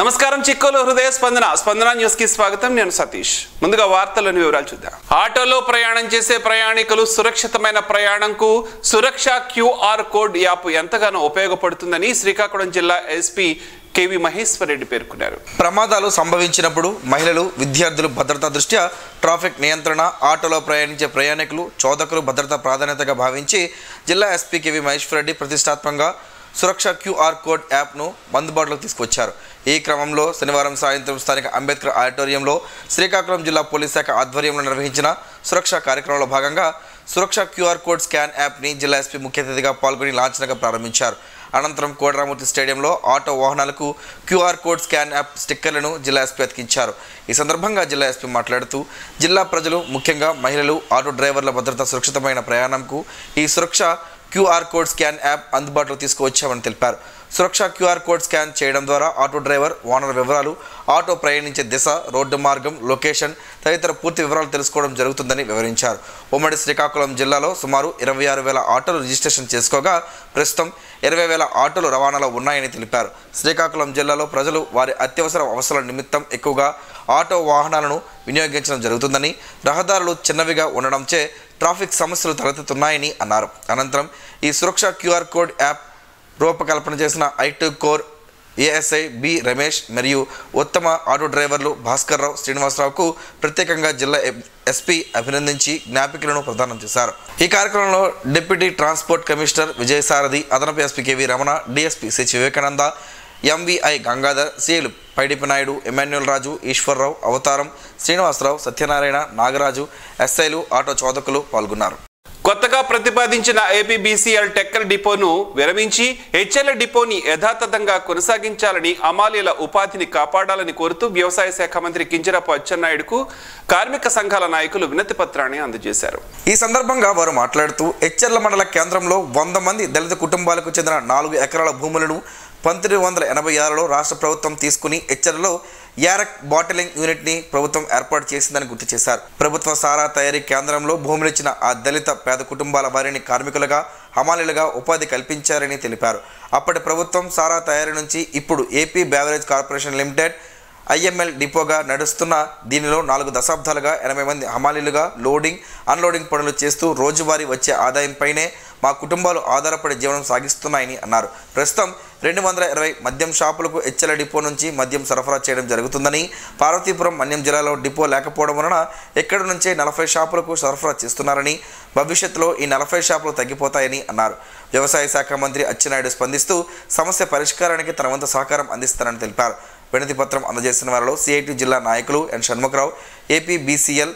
నమస్కారం చిక్కోలు హృదయ స్పందన న్యూస్ కి స్వాగతం. నేను సతీష్. ముందుగా వార్తల్లోని వివరాలు చూద్దాం. ఆటోలో ప్రయాణం చేసే ప్రయాణికులు సురక్షితమైన ప్రయాణంకు సురక్ష QR కోడ్ యాప్ ఎంతగానో ఉపయోగపడుతుందని శ్రీకాకుళం జిల్లా ఎస్పీ కేవి మహేశ్వర్ రెడ్డి పేర్కొన్నారు. ప్రమాదాలు సంభవించినప్పుడు మహిళలు, విద్యార్థులు భద్రతా దృష్ట్యా ట్రాఫిక్ నియంత్రణ, ఆటోలో ప్రయాణించే ప్రయాణికులు, చోదకులు భద్రతా ప్రాధాన్యతగా భావించి జిల్లా ఎస్పీ కేవి మహేశ్వర్ రెడ్డి ప్రతిష్టాత్మకంగా సురక్ష QR కోడ్ యాప్ను అందుబాటులోకి తీసుకొచ్చారు. ఈ క్రమంలో శనివారం సాయంత్రం స్థానిక అంబేద్కర్ ఆడిటోరియంలో శ్రీకాకుళం జిల్లా పోలీస్ శాఖ ఆధ్వర్యంలో నిర్వహించిన సురక్ష కార్యక్రమంలో భాగంగా సురక్ష QR కోడ్ స్కాన్ యాప్ని జిల్లా ఎస్పీ ముఖ్య అతిథిగా పాల్గొని లాంఛనంగా ప్రారంభించారు. అనంతరం కోటరామూర్తి స్టేడియంలో ఆటో వాహనాలకు QR కోడ్ స్కాన్ యాప్ స్టిక్కర్లను జిల్లా ఎస్పీ అతికించారు. ఈ సందర్భంగా జిల్లా ఎస్పీ మాట్లాడుతూ జిల్లా ప్రజలు, ముఖ్యంగా మహిళలు, ఆటో డ్రైవర్ల భద్రత, సురక్షితమైన ప్రయాణంకు ఈ సురక్ష QR కోడ్ స్కాన్ యాప్ అందుబాటులో తీసుకువచ్చామని తెలిపారు. సురక్ష QR కోడ్ స్కాన్ చేయడం ద్వారా ఆటో డ్రైవర్, ఓనర్ వివరాలు, ఆటో ప్రయాణించే దిశ, రోడ్డు మార్గం, లొకేషన్ తదితర పూర్తి వివరాలు తెలుసుకోవడం జరుగుతుందని వివరించారు. ఉమ్మడి శ్రీకాకుళం జిల్లాలో సుమారు 26,000 ఆటోలు రిజిస్ట్రేషన్ చేసుకోగా ప్రస్తుతం 20,000 ఆటోలు రవాణాలో ఉన్నాయని తెలిపారు. శ్రీకాకుళం జిల్లాలో ప్రజలు వారి అత్యవసర అవసరాల నిమిత్తం ఎక్కువగా ఆటో వాహనాలను వినియోగించడం జరుగుతుందని, రహదారులు చిన్నవిగా ఉండడంచే ట్రాఫిక్ సమస్యలు తలెత్తుతున్నాయని అన్నారు. అనంతరం ఈ సురక్ష QR కోడ్ యాప్ రూపకల్పన చేసిన I2 core ASI B Ramesh మరియు ఉత్తమ ఆటో డ్రైవర్లు భాస్కర్రావు, శ్రీనివాసరావుకు ప్రత్యేకంగా జిల్లా ఎస్పీ అభినందించి జ్ఞాపికలను ప్రదానం చేశారు. ఈ కార్యక్రమంలో డిప్యూటీ ట్రాన్స్పోర్ట్ కమిషనర్ విజయసారథి, అదనపు SP KV Ramana, DSP C Vivekananda, MVI Gangadhar, సిఐలు పైడిపి నాయుడు, ఎమాన్యుల్ రాజు, ఈశ్వర్రావు, అవతారం, శ్రీనివాసరావు, సత్యనారాయణ, నాగరాజు, ఎస్ఐలు, ఆటో చోదకులు పాల్గొన్నారు. కొత్తగా ప్రతిపాదించిన APBCL టెక్కల్ డిపోను విరమించి HL డిపోని యథాతథంగా కొనసాగించాలని, హమాలీల ఉపాధిని కాపాడాలని కోరుతూ వ్యవసాయ శాఖ మంత్రి కింజరాపు అచ్చెన్నాయుడుకు కార్మిక సంఘాల నాయకులు వినతి పత్రాన్ని అందజేశారు. ఈ సందర్భంగా వారు మాట్లాడుతూ హెచ్ఎర్ల మండల కేంద్రంలో 100 మంది దళిత కుటుంబాలకు చెందిన 4 ఎకరాల భూములను 1986లో రాష్ట్ర ప్రభుత్వం తీసుకుని హెచ్ఎర్లలో యారక్ బాటిలింగ్ యూనిట్ని ప్రభుత్వం ఏర్పాటు చేసిందని గుర్తు చేశారు. ప్రభుత్వ సారా తయారీ కేంద్రంలో భూములిచ్చిన ఆ దళిత పేద కుటుంబాల వారిని కార్మికులుగా, హమాలీలుగా ఉపాధి కల్పించారని తెలిపారు. అప్పటి ప్రభుత్వం సారా తయారీ నుంచి ఇప్పుడు AP beverage corporation limited IML డిపోగా నడుస్తున్న దీనిలో 4 దశాబ్దాలుగా 80 మంది హమాలీలుగా లోడింగ్, అన్లోడింగ్ పనులు చేస్తూ రోజువారీ వచ్చే ఆదాయంపైనే మా కుటుంబాలు ఆధారపడి జీవనం సాగిస్తున్నాయని అన్నారు. ప్రస్తుతం 220 మద్యం షాపులకు HL డిపో నుంచి మద్యం సరఫరా చేయడం జరుగుతుందని, పార్వతీపురం, మన్యం జిల్లాలో డిపో లేకపోవడం వలన ఎక్కడి నుంచే 40 షాపులకు సరఫరా చేస్తున్నారని, భవిష్యత్తులో ఈ 40 షాపులు తగ్గిపోతాయని అన్నారు. వ్యవసాయ శాఖ మంత్రి అచ్చెన్నాయుడు స్పందిస్తూ సమస్య పరిష్కారానికి తన వంతు సహకారం అందిస్తారని తెలిపారు. వినతి పత్రం అందజేసిన వారిలో CIT జిల్లా నాయకులు N Shanmukha Rao, APBCL,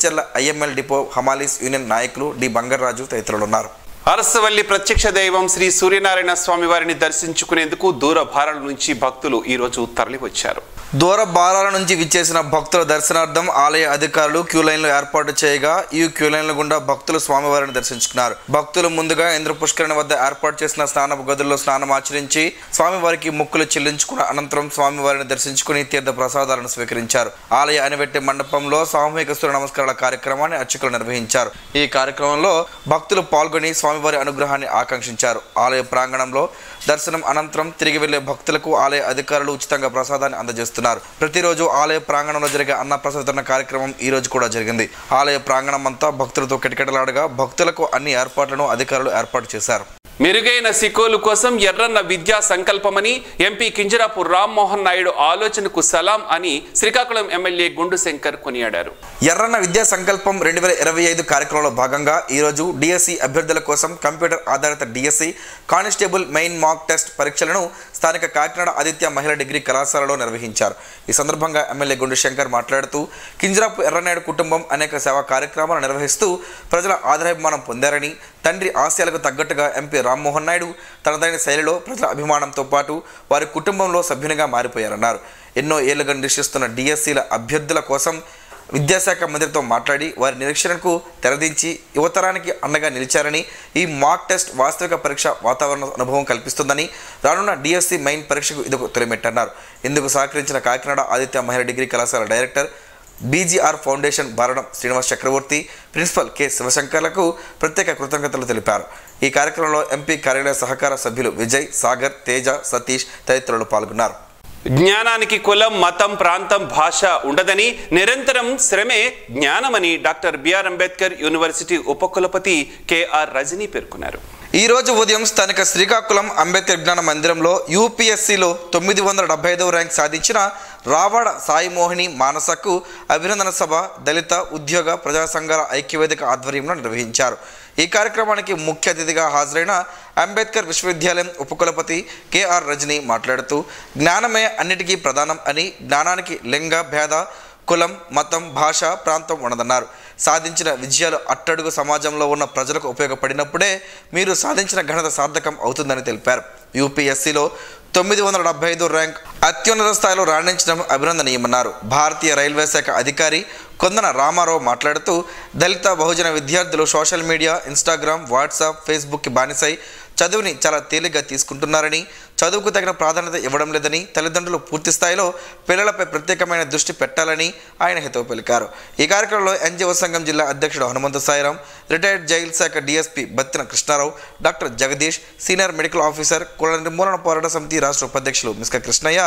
HL, IML depot hamalis union నాయకులు D బంగారాజు తదితరులు ఉన్నారు. అరసవల్లి ప్రత్యక్ష దైవం శ్రీ సూర్యనారాయణ స్వామి వారిని దర్శించుకునేందుకు దూర భారాల నుంచి భక్తులు ఈరోజు తరలివచ్చారు. దూర భారాల నుంచి విచ్చేసిన భక్తుల దర్శనార్థం ఆలయ అధికారులు క్యూ లైన్లు ఏర్పాటు చేయగా ఈ క్యూ లైన్ల గుండా భక్తులు స్వామివారిని దర్శించుకున్నారు. భక్తులు ముందుగా ఇంద్ర పుష్కరిణి వద్ద ఏర్పాటు చేసిన స్నానపు గదుల్లో స్నానం ఆచరించి స్వామివారికి మొక్కులు చెల్లించుకున్న అనంతరం స్వామివారిని దర్శించుకుని తీర్థ ప్రసాదాలను స్వీకరించారు. ఆలయ అనివెట్టి మండపంలో సామూహిక సూర్య నమస్కారాల కార్యక్రమాన్ని అర్చకులు నిర్వహించారు. ఈ కార్యక్రమంలో భక్తులు పాల్గొని స్వామివారి అనుగ్రహాన్ని ఆకాంక్షించారు. ఆలయ ప్రాంగణంలో దర్శనం అనంతరం తిరిగి వెళ్లే భక్తులకు ఆలయ అధికారులు ఉచితంగా ప్రసాదాన్ని అందజేస్తున్నారు. ప్రతిరోజు ఆలయ ప్రాంగణంలో జరిగే అన్నప్రసాద కార్యక్రమం ఈ రోజు కూడా జరిగింది. ఆలయ ప్రాంగణం అంతా భక్తులతో కిటకిటలాడగా భక్తులకు అన్ని ఏర్పాట్లను అధికారులు ఏర్పాటు చేశారు. మెరుగైన సికోలు కోసం ఎర్రన్న విద్యా సంకల్పమని ఎంపీ కింజరాపు రామ్మోహన్ నాయుడు ఆలోచనకు సలాం అని శ్రీకాకుళం ఎమ్మెల్యే గుండు శంకర్ కొనియాడారు. ఎర్రన్న విద్యా సంకల్పం 2025 కార్యక్రమంలో భాగంగా ఈరోజు DSE అభ్యర్థుల కోసం కంప్యూటర్ ఆధారిత DSE constable main mock test పరీక్షలను స్థానిక కాకినాడ ఆదిత్య మహిళా డిగ్రీ కళాశాలలో నిర్వహించారు. ఈ సందర్భంగా ఎమ్మెల్యే గుండు శంకర్ మాట్లాడుతూ కింజరాపు ఎర్రనాయుడు కుటుంబం అనేక సేవా కార్యక్రమాలు నిర్వహిస్తూ ప్రజల ఆదరాభిమానం పొందారని, తండ్రి ఆశయాలకు తగ్గట్టుగా ఎంపీ రామ్మోహన్ నాయుడు తనదైన శైలిలో ప్రజల అభిమానంతో పాటు వారి కుటుంబంలో సభ్యునిగా మారిపోయారన్నారు. ఎన్నో ఏళ్లుగా నిరీక్షిస్తున్న DSEల అభ్యర్థుల కోసం విద్యాశాఖ మంత్రితో మాట్లాడి వారి నిరీక్షణకు తెరదించి యువతరానికి అండగా నిలిచారని, ఈ మాక్ టెస్ట్ వాస్తవిక పరీక్ష వాతావరణ అనుభవం కల్పిస్తుందని, రానున్న DSE మెయిన్ పరీక్షకు ఇదొక తొలిమెట్టన్నారు. ఇందుకు సహకరించిన కాకినాడ ఆదిత్య మహిళా డిగ్రీ కళాశాల డైరెక్టర్, BGR ఫౌండేషన్ బారణం శ్రీనివాస్ చక్రవర్తి, ప్రిన్సిపల్ K శివశంకర్లకు ప్రత్యేక కృతజ్ఞతలు తెలిపారు. ఈ కార్యక్రమంలో ఎంపీ కార్యాలయ సహకార సభ్యులు విజయ్, సాగర్, తేజ, సతీష్ తదితరులు పాల్గొన్నారు. జ్ఞానానికి కులం, మతం, ప్రాంతం, భాష ఉండదని, నిరంతరం శ్రమే జ్ఞానమని డాక్టర్ బిఆర్ అంబేద్కర్ యూనివర్సిటీ ఉపకులపతి కెఆర్ రజనీ పేర్కొన్నారు. ఈ రోజు ఉదయం స్థానిక శ్రీకాకుళం అంబేద్కర్ జ్ఞాన మందిరంలో యూపీఎస్సీలో 975వ ర్యాంక్ సాధించిన రావాడ సాయిమోహిని మానసకు అభినందన సభ దళిత ఉద్యోగ ప్రజా సంఘాల ఐక్యవేదిక ఆధ్వర్యంలో నిర్వహించారు. ఈ కార్యక్రమానికి ముఖ్య అతిథిగా హాజరైన అంబేద్కర్ విశ్వవిద్యాలయం ఉపకులపతి కెఆర్ రజనీ మాట్లాడుతూ జ్ఞానమే అన్నిటికీ ప్రధానం అని, జ్ఞానానికి లింగ భేద, కులం, మతం, భాష, ప్రాంతం ఉండదన్నారు. సాధించిన విజయాలు అట్టడుగు సమాజంలో ఉన్న ప్రజలకు ఉపయోగపడినప్పుడే మీరు సాధించిన ఘనత సార్థకం అవుతుందని తెలిపారు. యూపీఎస్సీలో 975 ర్యాంక్ అత్యున్నత స్థాయిలో రాణించడం అభినందనీయమన్నారు. భారతీయ రైల్వే శాఖ అధికారి కొందన రామారావు మాట్లాడుతూ దళిత బహుజన విద్యార్థులు సోషల్ మీడియా, ఇన్స్టాగ్రామ్, వాట్సాప్, ఫేస్బుక్కి బానిసై చదువుని చాలా తేలిగ్గా తీసుకుంటున్నారని, చదువుకు తగిన ప్రాధాన్యత ఇవ్వడం లేదని, తల్లిదండ్రులు పూర్తి స్థాయిలో పిల్లలపై ప్రత్యేకమైన దృష్టి పెట్టాలని ఆయన హితవు పలికారు. ఈ కార్యక్రమంలో ఎన్జిఓ సంఘం జిల్లా అధ్యక్షుడు హనుమంత సాయిరాం, రిటైర్డ్ జైల్ శాఖ DSP Battina Krishnarao, doctor Jagadish, senior medical officer, కుల నిర్మూలన పోరాట సమితి రాష్ట్ర ఉపాధ్యక్షులు మిస్క కృష్ణయ్య,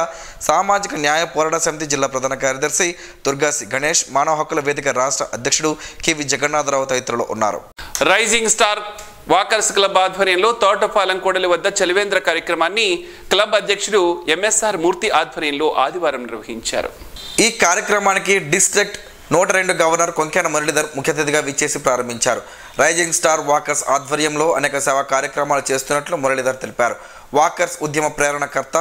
సామాజిక న్యాయ పోరాట సమితి జిల్లా ప్రధాన కార్యదర్శి దుర్గాసి గణేష్, మానవ హక్కుల వేదిక రాష్ట్ర అధ్యక్షుడు కెవి జగన్నాథరావు తదితరులు ఉన్నారు. రైజింగ్ స్టార్ వాకర్స్ క్లబ్ ఆధ్వర్యంలో తోటపాలెం కోడలి వద్ద చలివేంద్ర కార్యక్రమాన్ని క్లబ్ అధ్యక్షుడు ఎంఎస్ఆర్ మూర్తి ఆధ్వర్యంలో ఆదివారం నిర్వహించారు. ఈ కార్యక్రమానికి డిస్ట్రిక్ట్ 102 గవర్నర్ కొంకేన మురళీధర్ ముఖ్య అతిథిగా విచ్చేసి ప్రారంభించారు. రైజింగ్ స్టార్ వాకర్స్ ఆధ్వర్యంలో అనేక సేవా కార్యక్రమాలు చేస్తున్నట్లు మురళీధర్ తెలిపారు. వాకర్స్ ఉద్యమ ప్రేరణకర్త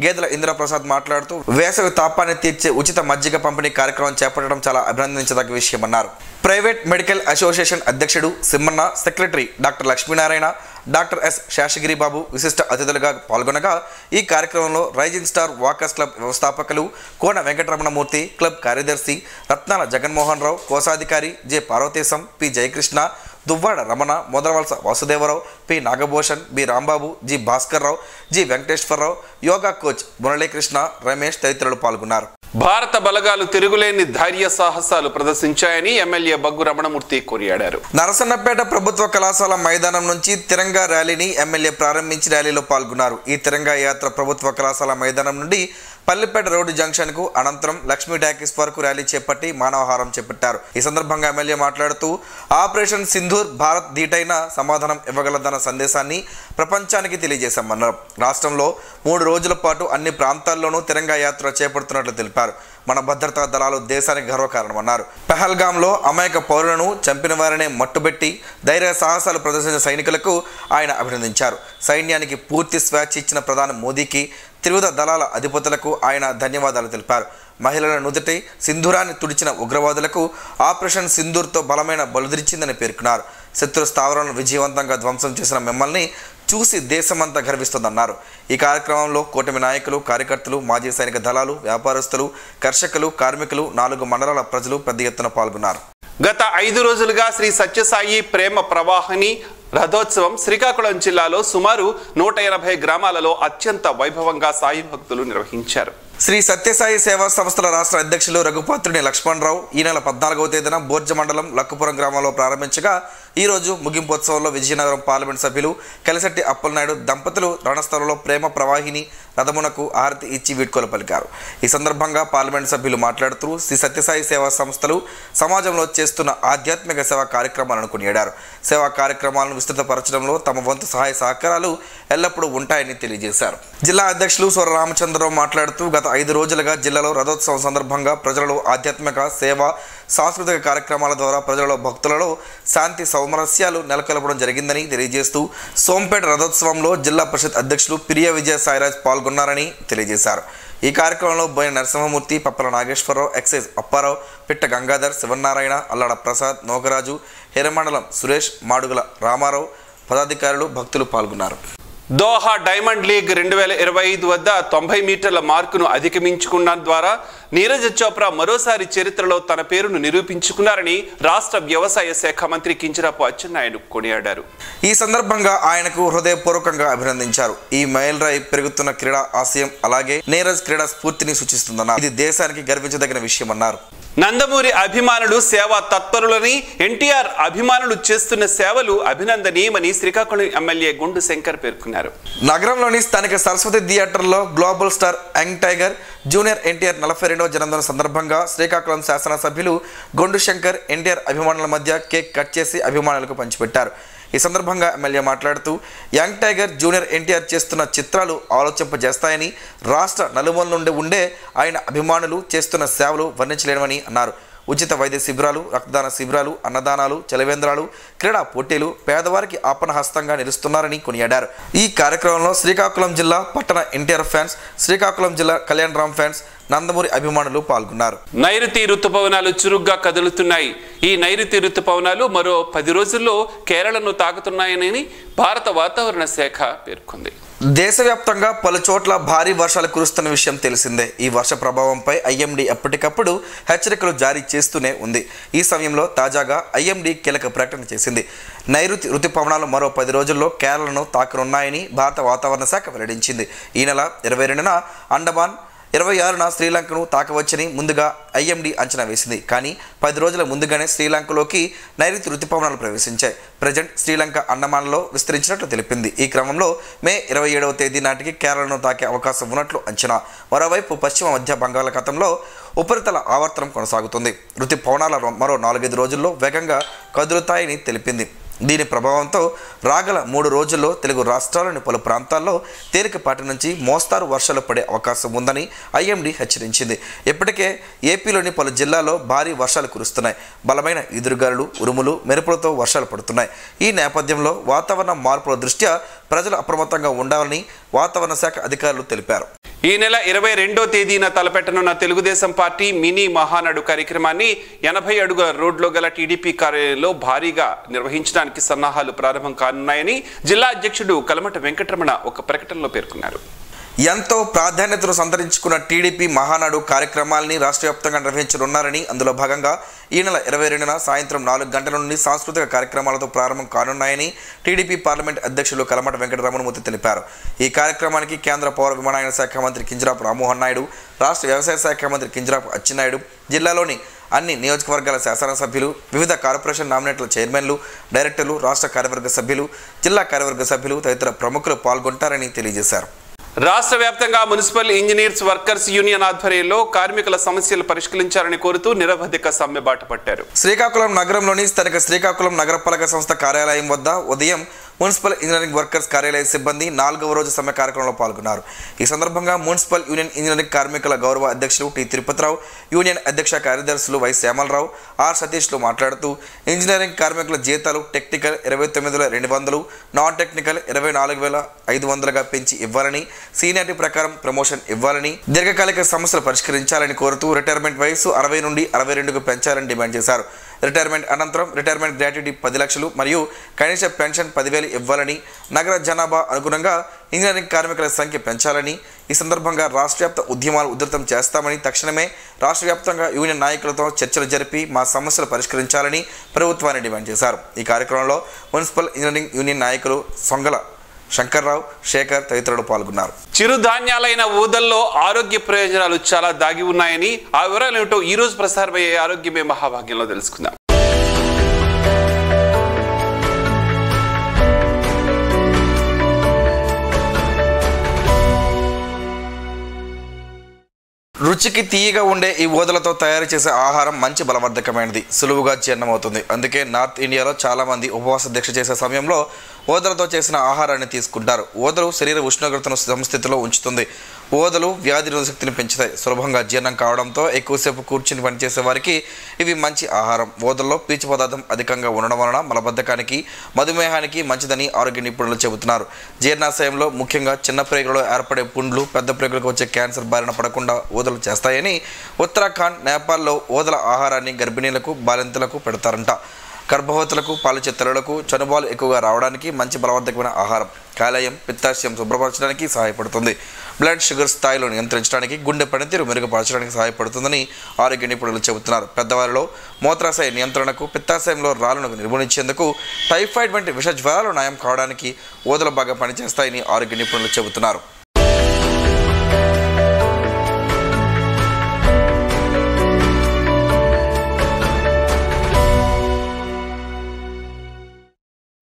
గేదెల ఇంద్రప్రసాద్ మాట్లాడుతూ వేసవి తాపాన్ని తీర్చే ఉచిత మజ్జిగ పంపిణీ కార్యక్రమం చేపట్టడం చాలా అభినందించదగ్గ విషయమన్నారు. ప్రైవేట్ మెడికల్ అసోసియేషన్ అధ్యక్షుడు Simmanna, secretary doctor Lakshminarayana, doctor S Seshagiri Babu విశిష్ట అతిథులుగా పాల్గొనగా ఈ కార్యక్రమంలో రైజింగ్ స్టార్ వాకర్స్ క్లబ్ వ్యవస్థాపకులు కోన వెంకటరమణమూర్తి, క్లబ్ కార్యదర్శి రత్నాల జగన్మోహన్ రావు, కోశాధికారి J Parvateesam, P Jayakrishna, Duvvada Ramana, Modalavalasa Vasudevarao, P Nagabhushan, B Rambabu, G Bhaskar Rao, G Venkateswararao, yoga coach Muralikrishna, Ramesh తదితరులు పాల్గొన్నారు. భారత బలగాలు తిరుగులేని ధైర్య సాహసాలు ప్రదర్శించాయని ఎమ్మెల్యే బగ్గు రమణమూర్తి కొనియాడారు. నరసన్నపేట ప్రభుత్వ కళాశాల మైదానం నుంచి తిరంగా ర్యాలీని ఎమ్మెల్యే ప్రారంభించి ర్యాలీలో పాల్గొన్నారు. ఈ తిరంగా యాత్ర ప్రభుత్వ కళాశాల మైదానం నుండి పల్లిపేట రోడ్డు జంక్షన్ కు, అనంతరం లక్ష్మీ టాకీస్ వరకు ర్యాలీ చేపట్టి మానవహారం చేపట్టారు. ఈ సందర్భంగా ఎమ్మెల్యే మాట్లాడుతూ ఆపరేషన్ సింధూర్ భారత్ ధీటైన సమాధానం ఇవ్వగలదన్న సందేశాన్ని ప్రపంచానికి తెలియజేశామన్నారు. రాష్ట్రంలో 3 రోజుల పాటు అన్ని ప్రాంతాల్లోనూ తిరంగా యాత్ర చేపడుతున్నట్లు తెలిపారు. మన భద్రతా దళాలు దేశానికి గర్వకారణమన్నారు. పెహల్గాంలో అమాయక పౌరులను చంపిన వారినే మట్టుబెట్టి ధైర్య సాహసాలు ప్రదర్శించిన సైనికులకు ఆయన అభినందించారు. సైన్యానికి పూర్తి స్వేచ్ఛ ఇచ్చిన ప్రధాని మోదీకి, త్రివిధ దళాల అధిపతులకు ఆయన ధన్యవాదాలు తెలిపారు. మహిళల నుదుటి సింధూరాన్ని తుడిచిన ఉగ్రవాదులకు ఆపరేషన్ సింధూర్తో బలమైన బలుదిరిచిందని పేర్కొన్నారు. శత్రు స్థావరాలను విజయవంతంగా ధ్వంసం చేసిన మిమ్మల్ని చూసి దేశమంతా గర్విస్తుందన్నారు. ఈ కార్యక్రమంలో కూటమి నాయకులు, కార్యకర్తలు, మాజీ సైనిక దళాలు, వ్యాపారస్తులు, కర్షకులు, కార్మికులు, 4 మండలాల ప్రజలు పెద్ద ఎత్తున పాల్గొన్నారు. గత 5 రోజులుగా శ్రీ సత్యసాయి ప్రేమ ప్రవాహిని రథోత్సవం శ్రీకాకుళం జిల్లాలో సుమారు 180 గ్రామాలలో అత్యంత వైభవంగా సాయి భక్తులు నిర్వహించారు. శ్రీ సత్యసాయి సేవా సంస్థల రాష్ట్ర అధ్యక్షులు రఘుపాత్రుని లక్ష్మణరావు ఈ నెల 14వ తేదీన బోర్జ మండలం లక్కుపురం గ్రామంలో ప్రారంభించగా ఈరోజు ముగింపోత్సవంలో విజయనగరం పార్లమెంట్ సభ్యులు కలిశెట్టి అప్పలనాయుడు దంపతులు రణస్థలంలో ప్రేమ ప్రవాహిని రథమునకు హారతి ఇచ్చి వీడ్కోలు పలికారు. ఈ సందర్భంగా పార్లమెంట్ సభ్యులు మాట్లాడుతూ శ్రీ సత్యసాయి సేవా సంస్థలు సమాజంలో చేస్తున్న ఆధ్యాత్మిక సేవా కార్యక్రమాలను కొనియాడారు. సేవా కార్యక్రమాలను విస్తృతపరచడంలో తమ వంతు సహాయ సహకారాలు ఎల్లప్పుడూ ఉంటాయని తెలియజేశారు. జిల్లా అధ్యక్షులు స్వర రామచంద్రరావు మాట్లాడుతూ గత 5 రోజులుగా జిల్లాలో రథోత్సవం సందర్భంగా ప్రజలలో ఆధ్యాత్మిక సేవ, సాంస్కృతిక కార్యక్రమాల ద్వారా ప్రజలలో భక్తులలో శాంతి సౌమరస్యాలు నెలకొల్పడం జరిగిందని తెలియజేస్తూ సోంపేట రథోత్సవంలో జిల్లా పరిషత్ అధ్యక్షులు పిరియ విజయ సాయిరాజ్ పాల్గొన్నారని తెలియజేశారు. ఈ కార్యక్రమంలో బోయిన నరసింహమూర్తి, పప్పల నాగేశ్వరరావు, ఎక్సైజ్ అప్పారావు, పిట్ట గంగాధర్, శివనారాయణ, అల్లాడ ప్రసాద్, నోగరాజు, హిరమండలం సురేష్, మాడుగుల రామారావు, పదాధికారులు, భక్తులు పాల్గొన్నారు. దోహా డైమండ్ లీగ్ 2025 వద్ద 90 మీటర్ల మార్కును అధిగమించుకున్న ద్వారా నీరజ్ చోప్రా మరోసారి చరిత్రలో తన పేరును నిరూపించుకున్నారని రాష్ట్ర వ్యవసాయ శాఖ మంత్రి కింజరాపు అచ్చెన్నాయుడు కొనియాడారు. ఈ సందర్భంగా ఆయనకు హృదయపూర్వకంగా అభినందించారు. ఈ మైలురాయి పెరుగుతున్న క్రీడా ఆశయం అలాగే నీరజ్ క్రీడా స్ఫూర్తిని సూచిస్తుందన్నారు. ఇది దేశానికి గర్వించదగిన విషయమన్నారు. నందమూరి అభిమానులు సేవా తత్పరులని, ఎన్టీఆర్ అభిమానులు చేస్తున్న సేవలు అభినందనీయమని శ్రీకాకుళం ఎమ్మెల్యే గుండు శంకర్ పేర్కొన్నారు. నగరంలోని స్థానిక సరస్వతి థియేటర్లో global star young tiger junior NTR 42వ జన్మదిన సందర్భంగా శ్రీకాకుళం శాసనసభ్యులు గుండు శంకర్ ఎన్టీఆర్ అభిమానుల మధ్య కేక్ కట్ చేసి అభిమానులకు పంచిపెట్టారు. ఈ సందర్భంగా ఎమ్మెల్యే మాట్లాడుతూ యంగ్ టైగర్ జూనియర్ ఎన్టీఆర్ చేస్తున్న చిత్రాలు ఆలోచింపజేస్తాయని, రాష్ట్ర నలుమూల నుండి ఉండే ఆయన అభిమానులు చేస్తున్న సేవలు వర్ణించలేనివని అన్నారు. ఉచిత వైద్య శిబిరాలు, రక్తదాన శిబిరాలు, అన్నదానాలు, చలివేంద్రాలు, క్రీడా పోటీలు పేదవారికి ఆపన్నహస్తంగా నిలుస్తున్నారని కొనియాడారు. ఈ కార్యక్రమంలో శ్రీకాకుళం జిల్లా పట్టణ ఎన్టీఆర్ ఫ్యాన్స్, శ్రీకాకుళం జిల్లా కళ్యాణరామ్ ఫ్యాన్స్, నందమూరి అభిమానులు పాల్గొన్నారు. నైరుతి రుతుపవనాలు చురుగ్గా కదులుతున్నాయి. ఈ నైరుతి రుతుపవనాలు మరో 10 రోజుల్లో కేరళను తాకుతున్నాయని భారత వాతావరణ శాఖ పేర్కొంది. దేశవ్యాప్తంగా పలు చోట్ల భారీ వర్షాలు కురుస్తున్న విషయం తెలిసిందే. ఈ వర్ష ప్రభావంపై ఐఎండీ ఎప్పటికప్పుడు హెచ్చరికలు జారీ చేస్తూనే ఉంది. ఈ సమయంలో తాజాగా ఐఎండీ కీలక ప్రకటన చేసింది. నైరుతి రుతుపవనాలు మరో 10 రోజుల్లో కేరళను తాకనున్నాయని భారత వాతావరణ శాఖ వెల్లడించింది. ఈ నెల 22న అండమాన్, 26న శ్రీలంకను తాకవచ్చని ముందుగా ఐఎండీ అంచనా వేసింది. కానీ 10 రోజుల ముందుగానే శ్రీలంకలోకి నైరుతి రుతుపవనాలు ప్రవేశించాయి. ప్రజెంట్ శ్రీలంక అండమాన్లో విస్తరించినట్లు తెలిపింది. ఈ క్రమంలో మే 27వ తేదీ నాటికి కేరళను తాకే అవకాశం ఉన్నట్లు అంచనా. మరోవైపు పశ్చిమ మధ్య బంగాళాఖాతంలో ఉపరితల ఆవర్తనం కొనసాగుతుంది. రుతుపవనాలు మరో 4-5 రోజుల్లో వేగంగా కదులుతాయని తెలిపింది. దీని ప్రభావంతో రాగల 3 రోజుల్లో తెలుగు రాష్ట్రాల్లోని పలు ప్రాంతాల్లో తేలికపాటి నుంచి మోస్తారు వర్షాలు పడే అవకాశం ఉందని ఐఎండీ హెచ్చరించింది. ఇప్పటికే ఏపీలోని పలు జిల్లాల్లో భారీ వర్షాలు కురుస్తున్నాయి. బలమైన ఈదురుగాలులు, ఉరుములు, మెరుపులతో వర్షాలు పడుతున్నాయి. ఈ నేపథ్యంలో వాతావరణ మార్పుల దృష్ట్యా ప్రజలు అప్రమత్తంగా ఉండాలని వాతావరణ శాఖ అధికారులు తెలిపారు. ఈ నెల 22వ తేదీన తలపెట్టనున్న తెలుగుదేశం పార్టీ మినీ మహానాడు కార్యక్రమాన్ని 80 అడుగుల రోడ్లో గల టీడీపీ కార్యాలయంలో భారీగా నిర్వహించడానికి సన్నాహాలు ప్రారంభం కానున్నాయని జిల్లా అధ్యక్షుడు కలమట వెంకటరమణ ఒక ప్రకటనలో పేర్కొన్నారు. ఎంతో ప్రాధాన్యతను సంతరించుకున్న టీడీపీ మహానాడు కార్యక్రమాలని రాష్ట్ర వ్యాప్తంగా నిర్వహించనున్నారని, అందులో భాగంగా ఈ నెల 22న సాయంత్రం 4 గంటల నుండి సాంస్కృతిక కార్యక్రమాలతో ప్రారంభం కానున్నాయని టీడీపీ పార్లమెంట్ అధ్యక్షులు కలమట వెంకటరమణమూర్తి తెలిపారు. ఈ కార్యక్రమానికి కేంద్ర పౌర విమానయాన శాఖ మంత్రి కింజరాపు రామ్మోహన్ నాయుడు, రాష్ట్ర వ్యవసాయ శాఖ మంత్రి కింజరాపు అచ్చెన్నాయుడు, జిల్లాలోని అన్ని నియోజకవర్గాల శాసనసభ్యులు, వివిధ కార్పొరేషన్ నామినేట్ల చైర్మన్లు, డైరెక్టర్లు, రాష్ట్ర కార్యవర్గ సభ్యులు, జిల్లా కార్యవర్గ సభ్యులు తదితర ప్రముఖులు పాల్గొంటారని తెలియజేశారు. రాష్ట్ర వ్యాప్తంగా మున్సిపల్ ఇంజనీర్స్ వర్కర్స్ యూనియన్ ఆధ్వర్యంలో కార్మికుల సమస్యలు పరిష్కరించాలని కోరుతూ నిరవధిక సమ్మె బాట పట్టారు. శ్రీకాకుళం నగరంలోని స్థానిక శ్రీకాకుళం నగరపాలక సంస్థ కార్యాలయం వద్ద ఉదయం మున్సిపల్ ఇంజనీరింగ్ వర్కర్స్ కార్యాలయ సిబ్బంది 4వ రోజు సమ్మె కార్యక్రమంలో పాల్గొన్నారు. ఈ సందర్భంగా మున్సిపల్ యూనియన్ ఇంజనీరింగ్ కార్మికుల గౌరవ అధ్యక్షులు టి తిరుపతిరావు, యూనియన్ అధ్యక్ష కార్యదర్శులు వై శ్యామలరావు, ఆర్ సతీష్లు మాట్లాడుతూ ఇంజనీరింగ్ కార్మికుల జీతాలు టెక్నికల్ 29,200, నాన్ టెక్నికల్ 24,500గా పెంచి ఇవ్వాలని, సీనియారిటీ ప్రకారం ప్రమోషన్ ఇవ్వాలని, దీర్ఘకాలిక సమస్యలు పరిష్కరించాలని కోరుతూ రిటైర్మెంట్ వయసు 60 నుండి 62కు పెంచాలని డిమాండ్ చేశారు. రిటైర్మెంట్ అనంతరం రిటైర్మెంట్ గ్రాట్యుటీ 10 లక్షలు మరియు కనీస పెన్షన్ 10,000 ఇవ్వాలని, నగర జనాభా అనుగుణంగా ఇంజనీరింగ్ కార్మికుల సంఖ్య పెంచాలని, ఈ సందర్భంగా రాష్ట్రవ్యాప్త ఉద్యమాలు ఉధృతం చేస్తామని, తక్షణమే రాష్ట్ర వ్యాప్తంగా యూనియన్ నాయకులతో చర్చలు జరిపి మా సమస్యలు పరిష్కరించాలని ప్రభుత్వాన్ని డిమాండ్ చేశారు. ఈ కార్యక్రమంలో మున్సిపల్ ఇంజనీరింగ్ యూనియన్ నాయకులు సొంగల శంకర్రావు, శేఖర్ తదితరులు పాల్గొన్నారు. చిరుధాన్యాలైన ఊదల్లో ఆరోగ్య ప్రయోజనాలు చాలా దాగి ఉన్నాయని, ఆ వివరాలు ఏమిటో ఈ రోజు ప్రసారమయ్యే ఆరోగ్యమే మహాభాగ్యంలో తెలుసుకుందాం. రుచికి తీయగా ఉండే ఈ ఊదలతో తయారు చేసే ఆహారం మంచి బలవర్ధకమైనది, సులువుగా జీర్ణమవుతుంది. అందుకే నార్త్ ఇండియాలో చాలామంది ఉపవాస దీక్ష చేసే సమయంలో ఊదలతో చేసిన ఆహారాన్ని తీసుకుంటారు. ఊదలు శరీర ఉష్ణోగ్రతను సమస్థితిలో ఉంచుతుంది. ఊదలు వ్యాధి నిరోధక శక్తిని పెంచుతాయి. సులభంగా జీర్ణం కావడంతో ఎక్కువసేపు కూర్చుని పనిచేసే వారికి ఇవి మంచి ఆహారం. ఊదల్లో పీచు పదార్థం అధికంగా ఉండడం వలన మలబద్ధకానికి, మధుమేహానికి మంచిదని ఆరోగ్య నిపుణులు చెబుతున్నారు. జీర్ణాశయంలో ముఖ్యంగా చిన్న ప్రేగులలో ఏర్పడే పుండ్లు పెద్ద ప్రేగులకు వచ్చే క్యాన్సర్ బారిన పడకుండా ఊదలు చేస్తాయని ఉత్తరాఖండ్, నేపాల్లో ఊదల ఆహారాన్ని గర్భిణీలకు, బాలింతలకు పెడతారంట. గర్భవతులకు, పాలిచ్చే తల్లులకు చనుబాలు ఎక్కువగా రావడానికి మంచి బలవర్ధకమైన ఆహారం. కాలేయం, పిత్తాశయం శుభ్రపరచడానికి సహాయపడుతుంది. బ్లడ్ షుగర్ స్థాయిలో నియంత్రించడానికి, గుండె పనితీరు మెరుగుపరచడానికి సహాయపడుతుందని ఆరోగ్య నిపుణులు చెబుతున్నారు. పెద్దవారిలో మూత్రాశయ నియంత్రణకు, పిత్తాశయంలో రాళ్లను నిర్మూలించేందుకు, టైఫాయిడ్ వంటి విష జ్వరాలు నయం కావడానికి ఊదలు బాగా పనిచేస్తాయని ఆరోగ్య నిపుణులు చెబుతున్నారు.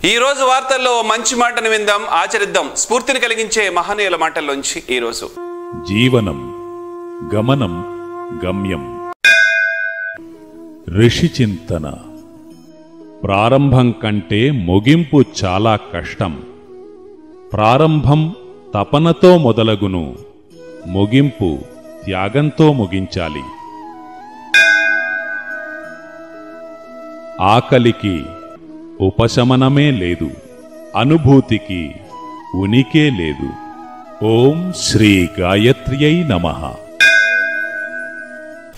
ఈ రోజు వార్తల్లో మంచి మాటను విందాం, ఆచరిద్దాం. స్ఫూర్తిని కలిగించే మహనీయుల మాటల్లోంచి ఈ రోజు. జీవనం గమనం గమ్యం. ఋషి చింతన. ప్రారంభం కంటే ముగింపు చాలా కష్టం. ప్రారంభం తపనతో మొదలగును, ముగింపు త్యాగంతో ముగించాలి. ఆకలికి ఉపశమనమే లేదు, అనుభూతికి ఉనికే లేదు. ఓం శ్రీ గాయత్ర్యై నమః.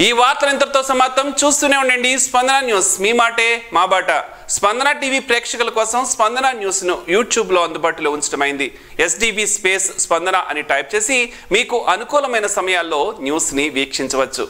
ఈ వార్తలు ఇంతటితో సమాప్తం. చూస్తూనే ఉండండి స్పందన న్యూస్, మీ మాటే మా బాట. స్పందన టీవీ ప్రేక్షకుల కోసం స్పందన న్యూస్ ను యూట్యూబ్ లో అందుబాటులో ఉంచడమైంది. SDV స్పేస్ స్పందన అని టైప్ చేసి మీకు అనుకూలమైన సమయాల్లో న్యూస్ ని వీక్షించవచ్చు.